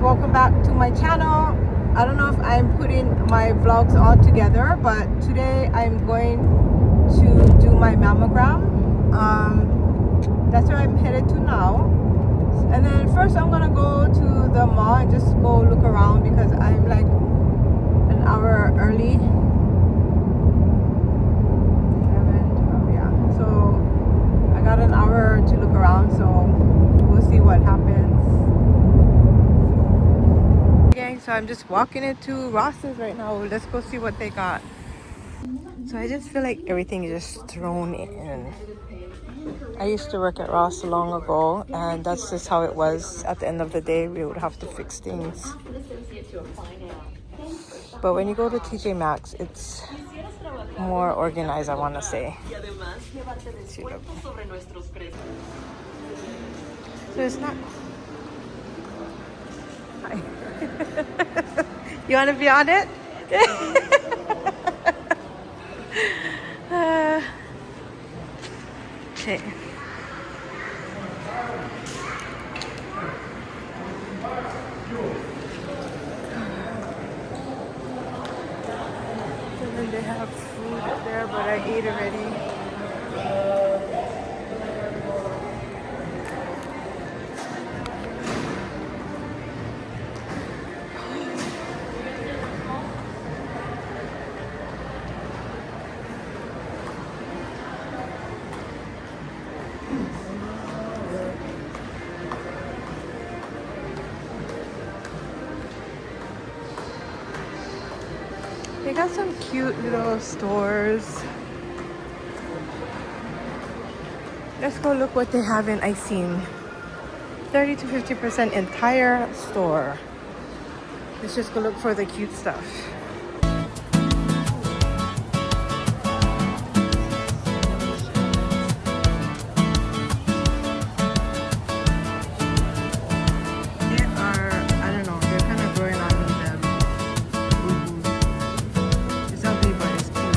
welcome back to my channel. I don't know if I'm putting my vlogs all together, but today I'm going to do my mammogram. That's where I'm headed to now. And then first I'm gonna go to the mall and just go look around because I'm like an hour early. 11, 12, yeah. So I got an hour to look around, so we'll see what happens. Gang, so I'm just walking into Ross's right now. Let's go see what they got. So I just feel like everything is just thrown in. I used to work at Ross long ago, and that's just how it was. At the end of the day, we would have to fix things. But when you go to TJ Maxx, it's more organized, I want to say. So it's not... Hi. You want to be on it? Okay. And then they have food there, but I ate already. They got some cute little stores. Let's go look what they have in Icing. 30 to 50% entire store. Let's just go look for the cute stuff. They are, I don't know, they're kind of growing out of them. It's ugly, but it's cute.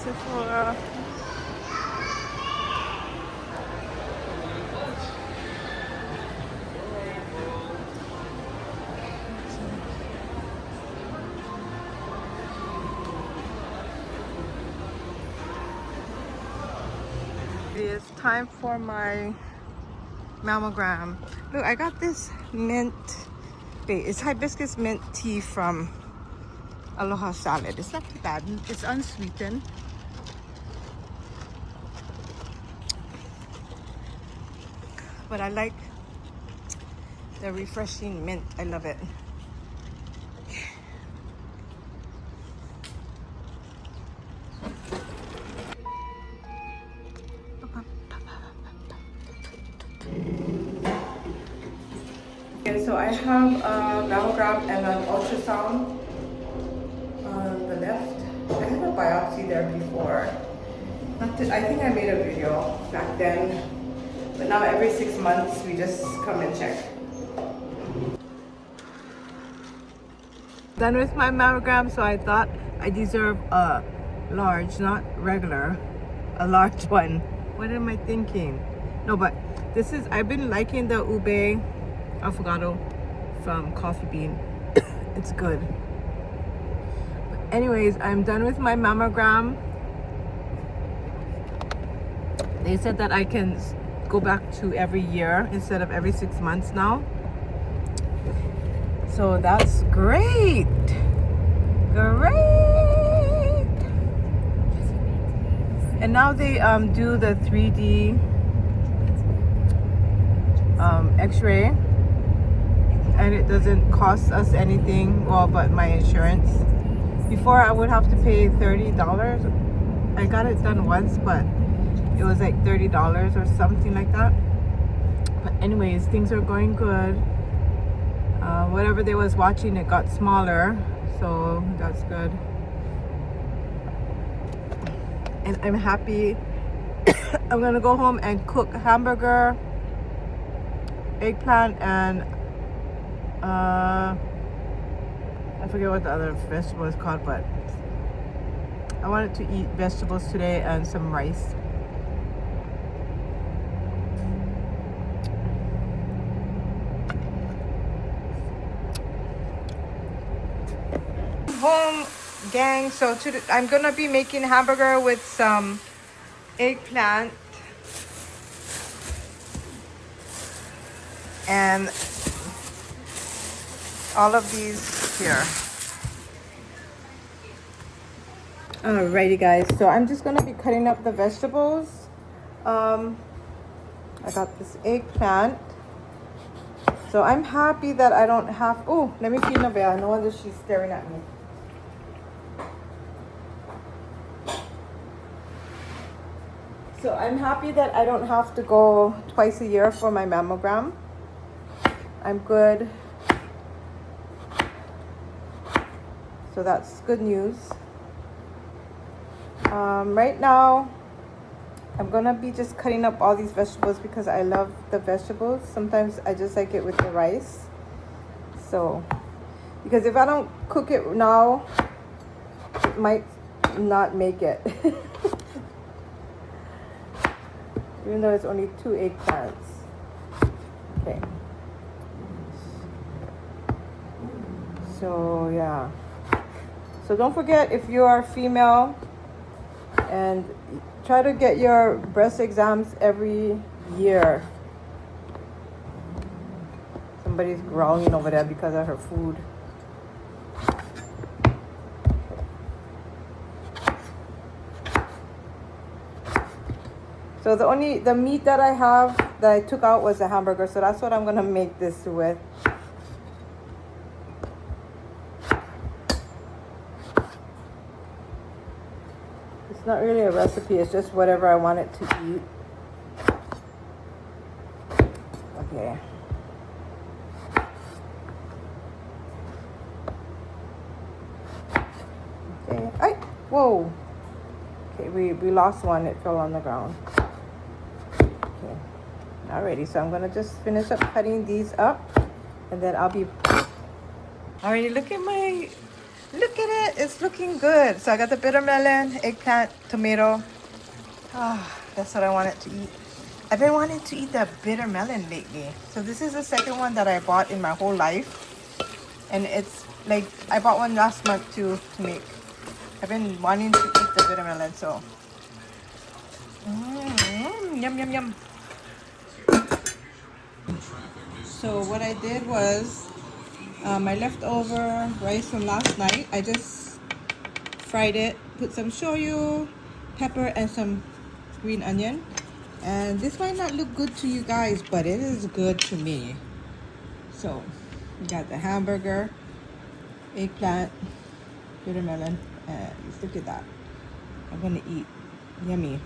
Sephora. It is time for my mammogram. Look, I got this mint, wait, it's hibiscus mint tea from Aloha Salad. It's not too bad. It's unsweetened. But I like the refreshing mint. I love it. Okay, so I have a mammogram and an ultrasound on the left. I had a biopsy there before. I think I made a video back then, but now every 6 months we just come and check. Done with my mammogram, so I thought I deserve a large, not regular, a large one. What am I thinking? No, but this is, I've been liking the ube affogato from Coffee Bean. It's good. But anyways, I'm done with my mammogram. They said that I can go back to every year instead of every 6 months now. So that's great. Great. And now they do the 3D x-ray, and it doesn't cost us anything, well, but my insurance. Before I would have to pay $30. I got it done once, but it was like $30 or something like that. But anyways, things are going good. Whatever they was watching, it got smaller, so that's good. And I'm happy. I'm gonna go home and cook hamburger, eggplant, and I forget what the other vegetable is called, but I wanted to eat vegetables today and some rice. Home, gang. So today I'm gonna be making hamburger with some eggplant and all of these here. Alrighty guys, so I'm just gonna be cutting up the vegetables. I got this eggplant. So I'm happy that I don't have, oh, let me feed Nevaeh. No wonder she's staring at me. So I'm happy that I don't have to go twice a year for my mammogram. I'm good. So that's good news. Right now, I'm gonna be just cutting up all these vegetables because I love the vegetables. Sometimes I just like it with the rice. So, because if I don't cook it now, it might not make it. Even though it's only 2 eggplants. Okay. So yeah. So don't forget, if you are female, and try to get your breast exams every year. Somebody's growling over there because of her food. So the meat that I have that I took out was a hamburger, so that's what I'm gonna make this with. It's not really a recipe, it's just whatever I want it to eat. Okay. Okay. Ay! Whoa! Okay, we lost one, it fell on the ground. Okay. Alrighty, so I'm gonna just finish up cutting these up, and then I'll be... Alrighty, look Look at it, it's looking good. So I got the bitter melon, eggplant, tomato. That's what I wanted to eat. I've been wanting to eat the bitter melon lately. So this is the second one that I bought in my whole life. And it's like, I bought one last month too to make. I've been wanting to eat the bitter melon, so. Yum, yum, yum. So what I did was, my leftover rice from last night, I just fried it, put some shoyu, pepper, and some green onion. And this might not look good to you guys, but it is good to me. So, we got the hamburger, eggplant, bitter melon, and look at that. I'm gonna eat. Yummy.